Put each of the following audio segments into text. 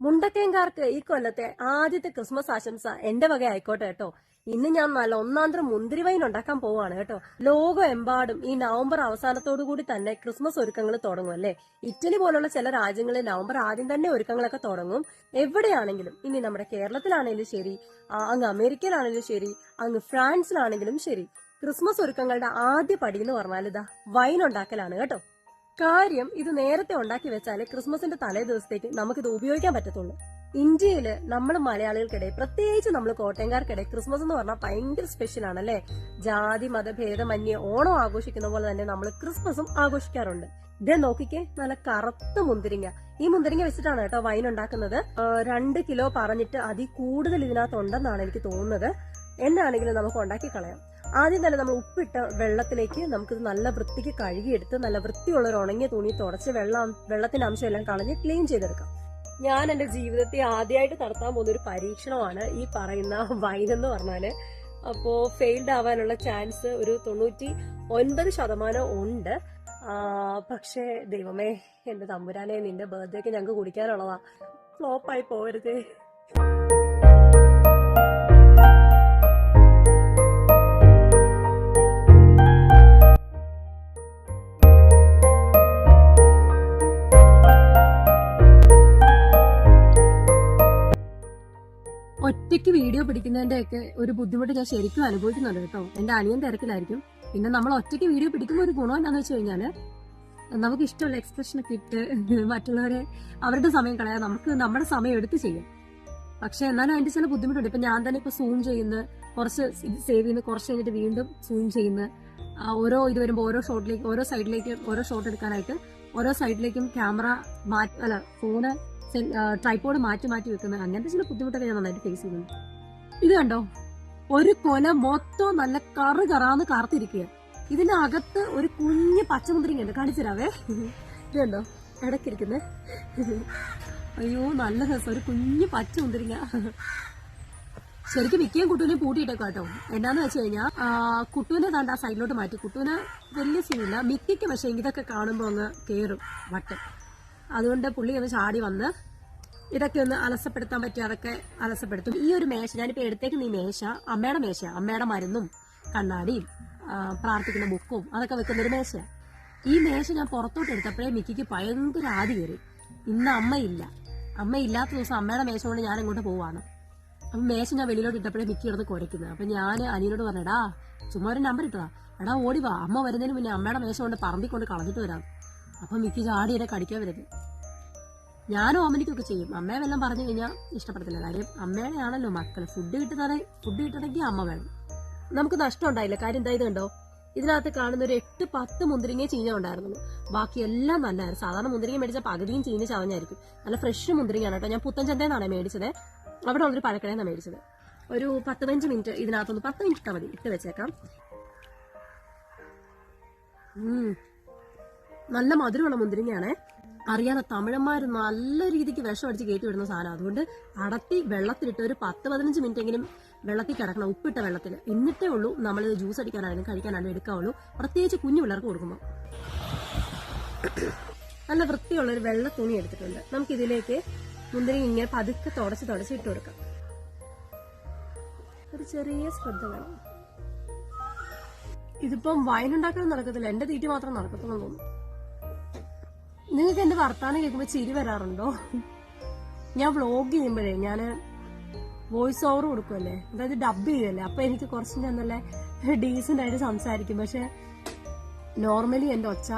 മുണ്ടക്കയംകാർക്ക് ഈ കൊല്ലത്തെ ആദ്യത്തെ ക്രിസ്മസ് ആശംസ എന്റെ വക ആയിക്കോട്ടെ കേട്ടോ. ഇന്ന് ഞാൻ നല്ല ഒന്നാന്തരം മുന്തിരി വൈൻ ഉണ്ടാക്കാൻ പോവാണ് കേട്ടോ. ലോകമെമ്പാടും ഈ നവംബർ അവസാനത്തോടു കൂടി തന്നെ ക്രിസ്മസ് ഒരുക്കങ്ങൾ തുടങ്ങും അല്ലേ. ഇറ്റലി പോലുള്ള ചില രാജ്യങ്ങളിൽ നവംബർ ആദ്യം തന്നെ ഒരുക്കങ്ങളൊക്കെ തുടങ്ങും. എവിടെയാണെങ്കിലും, ഇനി നമ്മുടെ കേരളത്തിലാണെങ്കിലും ശരി, അങ്ങ് അമേരിക്കയിലാണെങ്കിലും ശരി, അങ്ങ് ഫ്രാൻസിലാണെങ്കിലും ശരി, ക്രിസ്മസ് ഒരുക്കങ്ങളുടെ ആദ്യ പടി എന്ന് പറഞ്ഞാൽ ഇതാ വൈൻ ഉണ്ടാക്കലാണ് കേട്ടോ. കാര്യം ഇത് നേരത്തെ ഉണ്ടാക്കി വെച്ചാലേ ക്രിസ്മസിന്റെ തലേ ദിവസത്തേക്ക് നമുക്കിത് ഉപയോഗിക്കാൻ പറ്റത്തുള്ളൂ. ഇന്ത്യയില് നമ്മൾ മലയാളികൾക്കിടയിൽ, പ്രത്യേകിച്ച് നമ്മൾ കോട്ടയംകാർക്കിടയിൽ ക്രിസ്മസ് എന്ന് പറഞ്ഞാൽ ഭയങ്കര സ്പെഷ്യൽ ആണല്ലേ. ജാതി മതഭേദമന്യേ ഓണം ആഘോഷിക്കുന്ന പോലെ തന്നെ നമ്മൾ ക്രിസ്മസും ആഘോഷിക്കാറുണ്ട്. ഇതേ നോക്കിക്കേ, നല്ല കറുത്ത മുന്തിരിങ്ങ. ഈ മുന്തിരിങ്ങ വെച്ചിട്ടാണ് കേട്ടോ വൈൻ ഉണ്ടാക്കുന്നത്. 2 കിലോ പറഞ്ഞിട്ട് അതിൽ കൂടുതൽ ഇതിനകത്ത് ഉണ്ടെന്നാണ് എനിക്ക് തോന്നുന്നത്. എന്നാണെങ്കിലും നമുക്ക് ഉണ്ടാക്കി കളയാം. ആദ്യം തന്നെ നമ്മൾ ഉപ്പിട്ട വെള്ളത്തിലേക്ക് നമുക്കിത് നല്ല വൃത്തിക്ക് കഴുകിയെടുത്ത് നല്ല വൃത്തിയുള്ള ഒരു ഉണങ്ങിയ തുണി തുടച്ച് വെള്ളത്തിന്റെ അംശം എല്ലാം കളഞ്ഞ് ക്ലീൻ ചെയ്തെടുക്കാം. ഞാൻ എന്റെ ജീവിതത്തെ ആദ്യമായിട്ട് നടത്താൻ പോകുന്ന ഒരു പരീക്ഷണമാണ് ഈ പറയുന്ന വൈൻ എന്ന് പറഞ്ഞാല്. അപ്പോ ഫെയിൽഡ് ആവാനുള്ള ചാൻസ് ഒരു 99% ഉണ്ട്. പക്ഷേ ദൈവമേ, എന്റെ തമ്പുരാനെ, നിന്റെ ബർത്ത്ഡേക്ക് ഞങ്ങൾക്ക് കുടിക്കാനുള്ളതാ. ഫ്ലോപ്പായി പോകരുതേ. ഒറ്റയ്ക്ക് വീഡിയോ പിടിക്കുന്നതിന്റെ ഒക്കെ ഒരു ബുദ്ധിമുട്ട് ഞാൻ ശരിക്കും അനുഭവിക്കുന്നുണ്ട് കേട്ടോ. എന്റെ അനിയൻ തിരക്കിലായിരിക്കും. പിന്നെ നമ്മൾ ഒറ്റയ്ക്ക് വീഡിയോ പിടിക്കുമ്പോൾ ഒരു ഗുണം എന്താണെന്ന് വെച്ച് കഴിഞ്ഞാല് നമുക്ക് ഇഷ്ടമുള്ള എക്സ്പ്രഷനൊക്കെ ഇട്ട് മറ്റുള്ളവരെ അവരുടെ സമയം കളയാൻ നമുക്ക് നമ്മുടെ സമയം എടുത്ത് ചെയ്യാം. പക്ഷെ എന്നാലും അതിന്റെ ചില ബുദ്ധിമുട്ടുണ്ട്. ഇപ്പൊ ഞാൻ തന്നെ ഇപ്പൊ സൂം ചെയ്യുന്ന, കുറച്ച് സേവ് ചെയ്യുന്ന, കുറച്ച് കഴിഞ്ഞിട്ട് വീണ്ടും സൂം ചെയ്യുന്ന, ഓരോ ഇത് വരുമ്പോൾ ഓരോ ഷോട്ടിലേക്ക്, ഓരോ സൈഡിലേക്ക് ഓരോ ഷോട്ട് എടുക്കാനായിട്ട് ഓരോ സൈഡിലേക്കും ക്യാമറ ഫോണ് ട്രൈപോഡ് മാറ്റി വെക്കുന്നത്, അങ്ങനത്തെ ചില ബുദ്ധിമുട്ടൊക്കെ ഞാൻ നന്നായിട്ട് ഫേസ് ചെയ്യുന്നു. ഇത് കണ്ടോ, ഒരു കൊല മൊത്തം നല്ല കറാന്ന് കാർത്തിരിക്കുക. ഇതിനകത്ത് ഒരു കുഞ്ഞ് പച്ചമുന്തിരിങ്ങ ഉണ്ട്, കാണിച്ചു തരാവേ. ഇത് കണ്ടോ ഇടയ്ക്കിരിക്കുന്നത്. അയ്യോ നല്ല രസം, ഒരു കുഞ്ഞ് പച്ചമുന്തിരിങ്ങ. ശരിക്കും മിക്കയും കുട്ടുവിനെ പൂട്ടിയിട്ടേക്കോ കേട്ടോ. എന്നാന്ന് വെച്ച് കഴിഞ്ഞാൽ കുട്ടുവിനെ താണ്ട് ആ സൈഡിലോട്ട് മാറ്റി. കുട്ടുവിന് വലിയ സീനില്ല, മിക്കയ്ക്ക് പക്ഷേ ഇതൊക്കെ കാണുമ്പോൾ അങ്ങ് കയറും വട്ടം. അതുകൊണ്ട് പുള്ളി ഒന്ന് ചാടി വന്ന് ഇതൊക്കെ ഒന്ന് അലസപ്പെടുത്താൻ പറ്റും, അതൊക്കെ അലസപ്പെടുത്തും. ഈ ഒരു മേശ, ഞാനിപ്പോ എടുത്തേക്കുന്ന ഈ മേശ അമ്മയുടെ മേശയാണ്. അമ്മയുടെ മരുന്നും കണ്ണാടിയും പ്രാർത്ഥിക്കുന്ന ബുക്കും അതൊക്കെ വെക്കുന്ന ഒരു മേശയാണ്. ഈ മേശ ഞാൻ പുറത്തോട്ട് എടുത്തപ്പോഴേ മിക്കിക്ക് ഭയങ്കര ആദി കയറി. ഇന്ന് അമ്മ ഇല്ലാത്ത ദിവസം അമ്മയുടെ മേശ കൊണ്ട് ഞാൻ അങ്ങോട്ട് പോവാണ്. അപ്പം മേശ ഞാൻ വെളിയിലോട്ട് ഇട്ടപ്പോഴേ മിക്കി കിടന്ന് കുരയ്ക്കുന്നത്. അപ്പൊ ഞാൻ അനിയനോട് പറഞ്ഞടാ, ചുമ്മാ ഒരു നമ്പർ ഇട്ടതാ, എടാ ഓടിവാ, അമ്മ വരുന്നതിന് മുന്നേ അമ്മയുടെ മേശ കൊണ്ട് പറമ്പിക്കൊണ്ട് കളഞ്ഞിട്ട് വരാം. അപ്പം മിക്കി ചാടി എന്നെ കടിക്കാൻ വരുന്നത്. ഞാനും ഓമനിക്കൊക്കെ ചെയ്യും. അമ്മയെ വല്ലതും പറഞ്ഞു കഴിഞ്ഞാൽ ഇഷ്ടപ്പെടത്തില്ല. കാര്യം അമ്മയുടെ ആണല്ലോ മക്കള്. ഫുഡ് കിട്ടണമെങ്കിൽ അമ്മ വേണം. നമുക്ക് നഷ്ടം ഉണ്ടായില്ല. കാര്യം എന്തായത് കണ്ടോ, ഇതിനകത്ത് കാണുന്ന ഒരു 8-10 മുന്തിരിങ്ങ ചീഞ്ഞ ഉണ്ടായിരുന്നുള്ളൂ. ബാക്കി എല്ലാം നല്ലതായിരുന്നു. സാധാരണ മുന്തിരിങ്ങ മേടിച്ച പകുതിയും ചീഞ്ഞ ചവഞ്ഞായിരിക്കും. നല്ല ഫ്രഷ് മുന്തിരിങ്ങയാണ് കേട്ടോ. ഞാൻ പുത്തൻചന്തയെന്നാണ് മേടിച്ചത്. അവിടെ ഉള്ളൊരു പഴക്കടയെന്നാണ് മേടിച്ചത്. ഒരു 10-15 മിനിറ്റ് ഇതിനകത്തൊന്ന് 10 മിനിറ്റ് ഇട്ടാൽ മതി, ഇട്ട് വെച്ചേക്കാം. നല്ല മധുരമുള്ള മുന്തിരിങ്ങയാണേ. അറിയാതെ തമിഴന്മാർ നല്ല രീതിക്ക് വിഷം അടിച്ച് കയറ്റി വിടുന്ന സാധനം. അതുകൊണ്ട് അടത്തി വെള്ളത്തിലിട്ട് ഒരു 10-15 മിനിറ്റ് എങ്കിലും വെള്ളത്തിൽ കിടക്കണം, ഉപ്പിട്ട വെള്ളത്തിൽ. എന്നിട്ടേ ഉള്ളൂ നമ്മൾ ജ്യൂസ് അടിക്കാനായാലും കഴിക്കാനായാലും എടുക്കാവുള്ളൂ. പ്രത്യേകിച്ച് കുഞ്ഞു പിള്ളേർക്ക് കൊടുക്കുമ്പോൾ. നല്ല വൃത്തിയുള്ളൊരു വെള്ള തുണി എടുത്തിട്ടുണ്ട്. നമുക്കിതിലേക്ക് മുന്തിരി ഇങ്ങനെ പതുക്കെ തുടച്ച് ഇട്ട് കൊടുക്കാം. ഒരു ചെറിയ ശ്രദ്ധ വേണം. ഇതിപ്പം വൈൻ ഉണ്ടാക്കാൻ നടക്കത്തില്ല, എന്റെ തീറ്റി മാത്രം നടക്കത്തുള്ളൂ തോന്നുന്നു. നിങ്ങൾക്ക് എന്റെ വർത്താനം കേൾക്കുമ്പോൾ ചിരി വരാറുണ്ടോ? ഞാൻ വ്ളോഗ് ചെയ്യുമ്പോഴേ ഞാൻ വോയിസ് ഓവർ കൊടുക്കുമല്ലേ, അതായത് ഡബ് ചെയ്യുമല്ലേ. അപ്പൊ എനിക്ക് കുറച്ച് ഞാൻ നല്ല ഡീസന്റ് ആയിട്ട് സംസാരിക്കും. പക്ഷെ നോർമലി എന്റെ ഒച്ച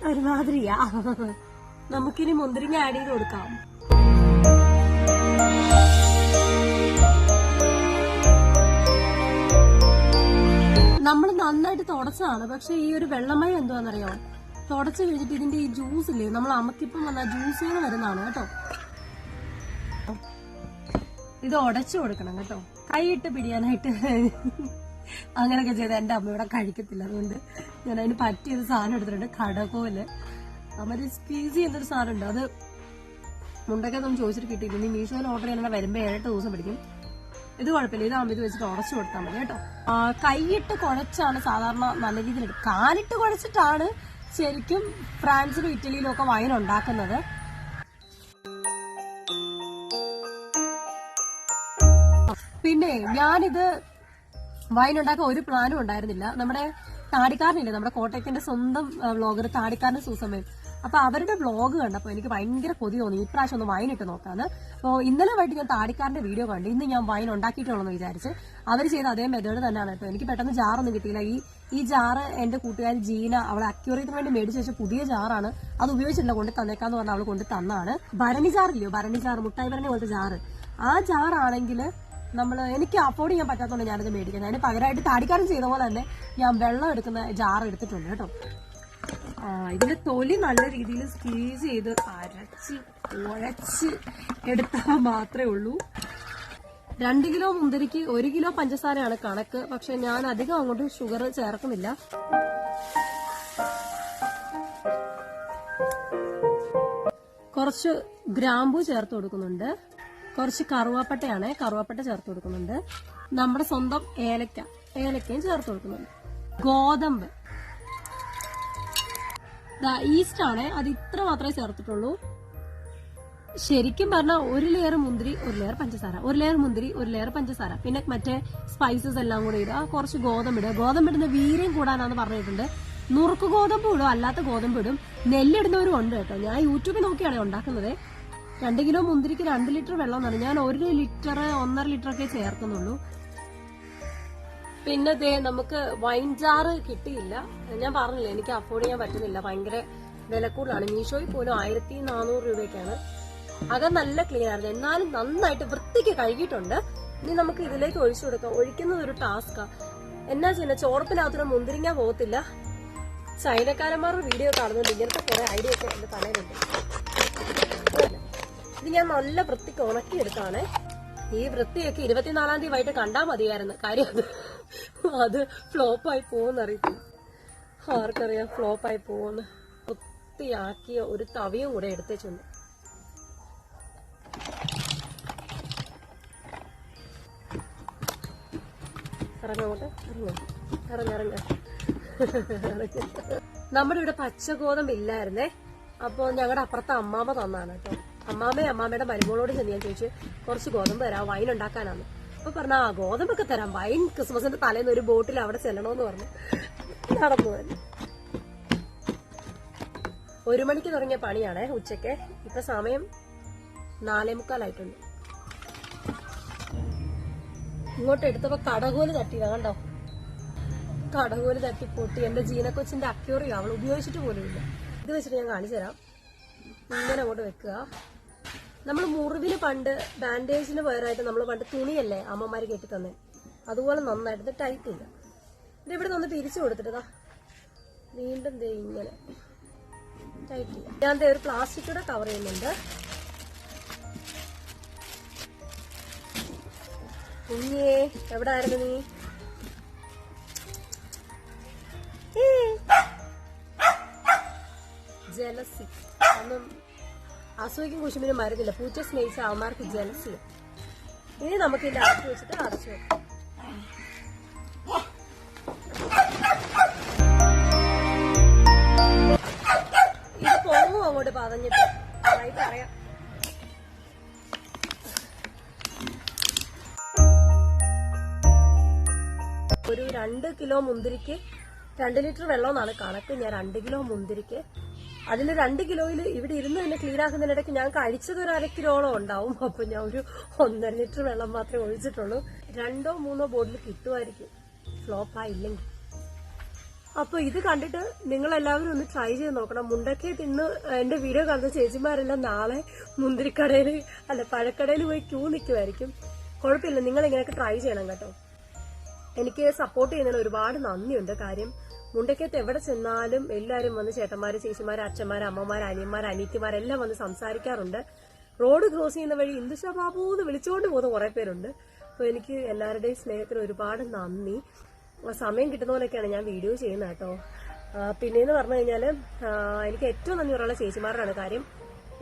ഒരുമാതിരിയാ. നമുക്കിനി മുന്തിരിങ്ങ ആഡ് ചെയ്ത് കൊടുക്കാം. നമ്മൾ നന്നായിട്ട് തുടച്ചതാണ്. പക്ഷെ ഈ ഒരു വെള്ളമയം എന്തുവാന്നറിയാമോ, തുടച്ച് കഴിഞ്ഞിട്ട് ഇതിന്റെ ഈ ജ്യൂസ് ഇല്ലേ, നമ്മൾ അമക്കിപ്പം വന്ന ജ്യൂസുകൾ വരുന്നതാണ് കേട്ടോ. ഇത് ഉടച്ചു കൊടുക്കണം കേട്ടോ, കൈയിട്ട് പിടിയാനായിട്ട്. അങ്ങനെയൊക്കെ ചെയ്ത് എന്റെ അമ്മ ഇവിടെ കഴിക്കത്തില്ല. അതുകൊണ്ട് ഞാൻ അതിന് പറ്റിയൊരു സാധനം എടുത്തിട്ടുണ്ട്, കടകോല്. അവര് സ്ക്വീസ് ചെയ്യുന്നൊരു സാധനം ഉണ്ട്. അത് മുണ്ടൊക്കെ നമ്മൾ ചോദിച്ചിട്ട് കിട്ടിയില്ല. നീ മീഷോയിൽ ഓർഡർ ചെയ്യാൻ വരുമ്പോ 7-8 ദിവസം പിടിക്കും. ഇത് കുഴപ്പമില്ല, ഇതാകുമ്പോൾ ഇത് വെച്ചിട്ട് ഉടച്ചു കൊടുത്താൽ മതി കേട്ടോ. കൈയിട്ട് കുഴച്ചാണ് സാധാരണ നല്ല രീതിയിൽ. കാലിട്ട് കുഴച്ചിട്ടാണ് ശരിക്കും ഫ്രാൻസിലും ഇറ്റലിയിലും ഒക്കെ വൈൻ ഉണ്ടാക്കുന്നത്. പിന്നെ ഞാനിത് വൈൻ ഉണ്ടാക്കാൻ ഒരു പ്ലാനും ഉണ്ടായിരുന്നില്ല. നമ്മുടെ താടിക്കാരനില്ലേ, നമ്മുടെ കോട്ടയത്തിന്റെ സ്വന്തം വ്ളോഗർ താടിക്കാരൻ സൂസമ്മയും, അപ്പൊ അവരുടെ വ്ളോഗ് കണ്ടപ്പോ എനിക്ക് ഭയങ്കര കൊതി തോന്നി ഇപ്രാവശ്യം ഒന്ന് വൈൻ ഇട്ട് നോക്കാന്ന്. അപ്പോൾ ഇന്നലെ വൈകിട്ട് ഞാൻ താടിക്കാരന്റെ വീഡിയോ കണ്ടു. ഇന്ന് ഞാൻ വൈൻ ഉണ്ടാക്കിയിട്ടുള്ളതെന്ന് വിചാരിച്ച് അവർ ചെയ്ത അതേ മെത്തേഡ് തന്നെയാണ് കേട്ടോ. എനിക്ക് പെട്ടെന്ന് ജാറൊന്നും കിട്ടിയില്ല. ഈ ജാറ് എന്റെ കൂട്ടുകാരി ജീന അവളെ അക്യൂറിയത്തിന് വേണ്ടി മേടിച്ച് വെച്ച പുതിയ ജാറാണ്. അത് ഉപയോഗിച്ചിട്ടില്ല, കൊണ്ട് തന്നേക്കാന്ന് പറഞ്ഞാൽ അവൾ കൊണ്ട് തന്നാണ്. ഭരണി ജാറില്ലയോ, ഭരണി ജാറ്, മുട്ടായി ഭരണി പോലത്തെ ജാറ്. ആ ജാറാണെങ്കിൽ എനിക്ക് അഫോർഡ് ചെയ്യാൻ പറ്റാത്തതുകൊണ്ട് ഞാനത് മേടിക്കുന്നത്. അതിന് പകരമായിട്ട് താടിക്കാരൻ ചെയ്ത പോലെ തന്നെ ഞാൻ വെള്ളം എടുക്കുന്ന ജാർ എടുത്തിട്ടുണ്ട് കേട്ടോ. ഇതിന്റെ തൊലി നല്ല രീതിയിൽ സ്ക്വീസ് ചെയ്ത് അരച്ച് ഉഴച്ച് എടുത്താൽ മാത്രമേ ഉള്ളൂ. 2 കിലോ മുന്തിരിക്ക് 1 കിലോ പഞ്ചസാരയാണ് കണക്ക്. പക്ഷെ ഞാൻ അധികം അങ്ങോട്ട് ഷുഗർ ചേർക്കുന്നില്ല. കുറച്ച് ഗ്രാമ്പൂ ചേർത്ത് കൊടുക്കുന്നുണ്ട്. കുറച്ച് കറുവാപ്പട്ടയാണ്, കറുവാപ്പട്ട ചേർത്ത് കൊടുക്കുന്നുണ്ട്. നമ്മുടെ സ്വന്തം ഏലക്കയും ചേർത്ത് കൊടുക്കുന്നുണ്ട്. ഗോതമ്പ്, ഈസ്റ്റ് ആണ്, അത് ഇത്ര മാത്രമേ ചേർത്തിട്ടുള്ളൂ. ശരിക്കും പറഞ്ഞാൽ 1 ലെയർ മുന്തിരി 1 ലെയർ പഞ്ചസാര, 1 ലെയർ മുന്തിരി 1 ലെയർ പഞ്ചസാര, പിന്നെ മറ്റേ സ്പൈസസ് എല്ലാം കൂടെ ഇടുക. കുറച്ച് ഗോതമ്പിടുക. ഗോതമ്പിടുന്ന വീര്യം കൂടാനാന്ന് പറഞ്ഞിട്ടുണ്ട്. നുറുക്ക് ഗോതമ്പ് ഇടും, അല്ലാത്ത ഗോതമ്പ് ഇടും. നെല്ലിടുന്നവരും ഉണ്ട് കേട്ടോ. ഞാൻ യൂട്യൂബിൽ നോക്കിയാണ് ഉണ്ടാക്കുന്നത്. 2 കിലോ മുന്തിരിക്ക് 2 ലിറ്റർ വെള്ളം എന്നാണ്. ഞാൻ 1 ലിറ്റർ 1.5 ലിറ്റർ ഒക്കെ ചേർക്കുന്നുള്ളൂ. പിന്നെ നമുക്ക് വൈൻ ജാറ് കിട്ടിയില്ല. ഞാൻ പറഞ്ഞില്ല, എനിക്ക് അഫോർഡ് ചെയ്യാൻ പറ്റുന്നില്ല, ഭയങ്കര വില കൂടുതലാണ്. മീഷോയിൽ പോലും 1400 രൂപയ്ക്കാണ്. അകം നല്ല ക്ലീൻ ആയിരുന്നു, എന്നാലും നന്നായിട്ട് വൃത്തിക്ക് കഴുകിയിട്ടുണ്ട്. ഇനി നമുക്ക് ഇതിലേക്ക് ഒഴിച്ചു കൊടുക്കാം. ഒഴിക്കുന്നത് ഒരു ടാസ്കാ. എന്നാ ചെയ്യുന്ന, ചോറപ്പിനകത്തൊരു മുന്തിരിങ്ങ പോകത്തില്ല. ചൈനക്കാരന്മാരുടെ വീഡിയോ കാണുന്നുണ്ട്, ഇങ്ങനത്തെ കുറെ ഐഡിയ ഒക്കെ എന്റെ തലയിലുണ്ട്. ഇത് ഞാൻ നല്ല വൃത്തിക്ക് ഉണക്കിയെടുത്താണ്. ഈ വൃത്തിയൊക്കെ 24-ാം തീയതി വൈകിട്ട് കണ്ടാൽ മതിയായിരുന്നു. കാര്യം അത് ഫ്ലോപ്പായി പോകുന്നറിയത്തില്ല. ആർക്കറിയാം ഫ്ലോപ്പായി പോകുമെന്ന്. വൃത്തിയാക്കിയ ഒരു തവിയും കൂടെ എടുത്തേച്ചുണ്ട്. ഇറങ്ങോട്ട് ഇറങ്ങ. നമ്മുടെ ഇവിടെ പച്ചഗോതമ്പ് ഇല്ലായിരുന്നേ. അപ്പൊ ഞങ്ങളുടെ അപ്പുറത്തെ അമ്മാമ്മ തന്നാണ് കേട്ടോ. അമ്മാമ്മയുടെ മരുമോളോട് ചെന്ന് ഞാൻ ചോദിച്ചു, കുറച്ച് ഗോതമ്പ് തരാം, വൈൻ ഉണ്ടാക്കാനാണ്. അപ്പൊ പറഞ്ഞ ഗോതമ്പൊക്കെ തരാം, വൈൻ ക്രിസ്മസിന്റെ തലേന്ന് ഒരു ബോട്ടിൽ അവിടെ ചെല്ലണോന്ന് പറഞ്ഞു. നടന്നു തന്നെ. 1 മണിക്ക് തുടങ്ങിയ പണിയാണേ ഉച്ചക്ക്. ഇപ്പൊ സമയം 4:45 ഇങ്ങോട്ട് എടുത്തപ്പോ കടകോല് തട്ടിയതാ കണ്ടോ. കടകോല് തട്ടി പൊട്ടി. എന്റെ ജീനക്കൊച്ചിന്റെ അക്യൂറിയോ അവൾ ഉപയോഗിച്ചിട്ട് പോലും ഇല്ല. ഇത് വെച്ചിട്ട് ഞാൻ കാണിച്ചു തരാം. ഇങ്ങനെ അങ്ങോട്ട് വെക്കുക. നമ്മൾ മുറിവിന് പണ്ട് ബാൻഡേജിന് പകരമായിട്ട് നമ്മൾ പണ്ട് തുണിയല്ലേ അമ്മമാര് കെട്ടി തന്നെ, അതുപോലെ നന്നായിട്ട് ടൈറ്റ് ചെയ്യുക. ഇത് ഇവിടെ നിന്ന് തിരിച്ചു കൊടുത്തിട്ടതാ വീണ്ടും ഇങ്ങനെ ടൈറ്റ് ചെയ്യുക. ഞാൻ ഒരു പ്ലാസ്റ്റിക് കൂടെ കവർ ചെയ്യുന്നുണ്ട്. കുഞ്ഞേ എവിടെ ആയിരുന്നു നീ? ജലസി ഒന്നും അസൂയക്കും കുശുമിനും മരുന്നില്ല. പൂച്ച സ്നേഹിച്ച അവന്മാർക്ക് ജലസില്ല. ഇനി നമുക്ക് ഇതിന്റെ അടച്ചു വെച്ചിട്ട് അടച്ചു വെക്കാം. ഇത് പൊങ്ങും അങ്ങോട്ട് പറഞ്ഞിട്ട് അറിയാം. ഒരു 2 കിലോ മുന്തിരിക്ക് 2 ലിറ്റർ വെള്ളമെന്നാണ് കണക്ക്. ഞാൻ 2 കിലോ മുന്തിരിക്ക് അതിൽ 2 കിലോയിൽ ഇവിടെ ഇരുന്ന് തന്നെ ക്ലീൻ ആക്കുന്നതിനിടയ്ക്ക് ഞാൻ കഴിച്ചത് ഒരു 1/2 കിലോളം ഉണ്ടാവും. അപ്പൊ ഞാൻ ഒരു 1.5 ലിറ്റർ വെള്ളം മാത്രമേ ഒഴിച്ചിട്ടുള്ളൂ. 2-3 ബോട്ടിൽ കിട്ടുമായിരിക്കും ഫ്ലോപ്പായില്ലെങ്കിൽ. അപ്പൊ ഇത് കണ്ടിട്ട് നിങ്ങളെല്ലാവരും ഒന്ന് ട്രൈ ചെയ്ത് നോക്കണം. മുണ്ടക്കെ തിന്ന് എന്റെ വീഡിയോ കാണുന്ന ചേച്ചിമാരെല്ലാം നാളെ മുന്തിരിക്കടയിൽ പഴക്കടയിൽ പോയി ക്യൂ നിൽക്കുമായിരിക്കും. കുഴപ്പമില്ല, നിങ്ങൾ ഇങ്ങനെയൊക്കെ ട്രൈ ചെയ്യണം കേട്ടോ. എനിക്ക് സപ്പോർട്ട് ചെയ്യുന്നതിന് ഒരുപാട് നന്ദിയുണ്ട്. കാര്യം മുണ്ടക്കയത്ത് എവിടെ ചെന്നാലും എല്ലാവരും വന്ന് ചേട്ടന്മാര്, ചേച്ചിമാര്, അച്ഛന്മാര്, അമ്മമാര്, അനിയന്മാര്, അനിയത്തിമാരെല്ലാം വന്ന് സംസാരിക്കാറുണ്ട്. റോഡ് ക്രോസ് ചെയ്യുന്ന വഴി ഇന്ദുഷ ബാബു എന്ന് വിളിച്ചുകൊണ്ട് പോകുന്ന കുറെ പേരുണ്ട്. അപ്പൊ എനിക്ക് എല്ലാവരുടെയും സ്നേഹത്തിന് ഒരുപാട് നന്ദി. സമയം കിട്ടുന്ന പോലെയൊക്കെയാണ് ഞാൻ വീഡിയോ ചെയ്യുന്നത് കേട്ടോ. പിന്നെയെന്ന് പറഞ്ഞു കഴിഞ്ഞാല് എനിക്ക് ഏറ്റവും നന്ദി പറയാനുള്ള ചേച്ചിമാരാണ്. കാര്യം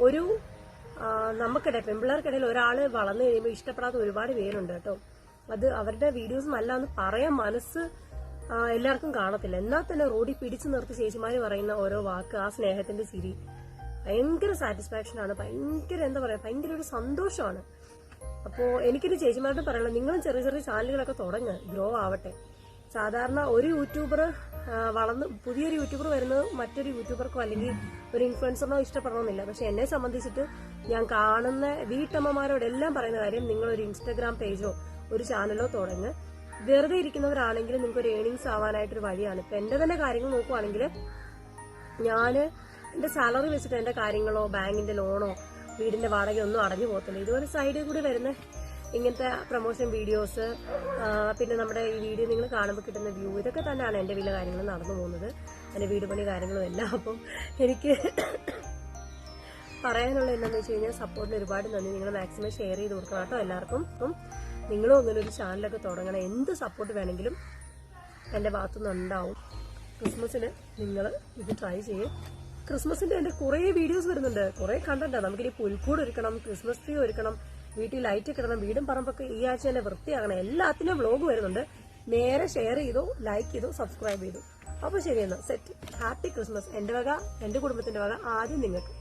ഒരു നമുക്കിടയിൽ പെൺപിള്ളേർക്കിടയിൽ ഒരാള് വളർന്നു കഴിയുമ്പോൾ ഇഷ്ടപ്പെടാത്ത ഒരുപാട് പേരുണ്ട് കേട്ടോ. അത് അവരുടെ വീഡിയോസ് നല്ലതെന്ന് പറയാൻ മനസ്സ് എല്ലാവർക്കും കാണത്തില്ല. എന്നാൽ തന്നെ റോഡിൽ പിടിച്ചു നിർത്തി ചേച്ചിമാര് പറയുന്ന ഓരോ വാക്ക്, ആ സ്നേഹത്തിന്റെ ചിരി ഭയങ്കര സാറ്റിസ്ഫാക്ഷൻ ആണ്. ഭയങ്കര എന്താ പറയാ, ഭയങ്കര ഒരു സന്തോഷമാണ്. അപ്പോൾ എനിക്കൊരു ചേച്ചിമാരോട് പറയാനുള്ളത്, നിങ്ങളും ചെറിയ ചെറിയ ചാനലുകളൊക്കെ തുടങ്ങുക, ഗ്രോ ആവട്ടെ. സാധാരണ ഒരു യൂട്യൂബർ വളർന്ന് പുതിയൊരു യൂട്യൂബർ വരുന്നത് മറ്റൊരു യൂട്യൂബർക്കോ അല്ലെങ്കിൽ ഒരു ഇൻഫ്ലുവൻസറിനോ ഇഷ്ടപ്പെടണമെന്നില്ല. പക്ഷെ എന്നെ സംബന്ധിച്ചിട്ട് ഞാൻ കാണുന്ന വീട്ടമ്മമാരോടെല്ലാം പറയുന്ന കാര്യം, നിങ്ങളൊരു ഇൻസ്റ്റാഗ്രാം പേജോ ഒരു ചാനലോ തുടങ്ങ്. വെറുതെ ഇരിക്കുന്നവരാണെങ്കിൽ നിങ്ങൾക്ക് ഒരു ഏണിങ്സ് ആവാനായിട്ടൊരു വഴിയാണ്. ഇപ്പൊ എന്റെ തന്നെ കാര്യങ്ങൾ നോക്കുവാണെങ്കിൽ, ഞാന് എന്റെ സാലറി വെച്ചിട്ട് എന്റെ കാര്യങ്ങളോ ബാങ്കിന്റെ ലോണോ വീടിന്റെ വാടകയോ ഒന്നും അടഞ്ഞു പോകത്തില്ല. ഇതുപോലെ സൈഡിൽ കൂടി വരുന്ന ഇങ്ങനത്തെ പ്രൊമോഷൻ വീഡിയോസ്, പിന്നെ നമ്മുടെ ഈ വീഡിയോ നിങ്ങൾ കാണുമ്പോൾ കിട്ടുന്ന വ്യൂ, ഇതൊക്കെ തന്നെയാണ് എന്റെ വലിയ കാര്യങ്ങൾ നടന്നു പോകുന്നത്, എന്റെ വീട് പണി കാര്യങ്ങളും എല്ലാം. അപ്പം എനിക്ക് പറയാനുള്ള എന്താണെന്ന് വെച്ച് കഴിഞ്ഞാൽ, സപ്പോർട്ടിന് ഒരുപാട് നന്ദി. നിങ്ങൾ മാക്സിമം ഷെയർ ചെയ്ത് കൊടുക്കണം കേട്ടോ എല്ലാവർക്കും. അപ്പം നിങ്ങളും അങ്ങനെ ഒരു ചാനലൊക്കെ തുടങ്ങണം. എന്ത് സപ്പോർട്ട് വേണമെങ്കിലും എൻ്റെ ഭാഗത്തുനിന്ന് ഉണ്ടാവും. ക്രിസ്മസിന് നിങ്ങൾ ഇത് ട്രൈ ചെയ്യും. ക്രിസ്മസിന്റെ എൻ്റെ കുറേ വീഡിയോസ് വരുന്നുണ്ട്, കുറേ കണ്ടന്റാണ്. നമുക്കിനി പുൽക്കൂട് ഒരുക്കണം, ക്രിസ്മസ് ട്രീ ഒരുക്കണം, വീട്ടിൽ ലൈറ്റ് കിടണം, വീടും പറമ്പൊക്കെ ഈ ആഴ്ച തന്നെ വൃത്തിയാകണം. എല്ലാത്തിനും വ്ലോഗ് വരുന്നുണ്ട്. നേരെ ഷെയർ ചെയ്തോ, ലൈക്ക് ചെയ്തോ, സബ്സ്ക്രൈബ് ചെയ്തു. അപ്പോൾ ശരി, എന്നാൽ സെറ്റ്. Happy Christmas. എൻ്റെ വക, എൻ്റെ കുടുംബത്തിന്റെ വക ആദ്യം നിങ്ങൾക്ക്.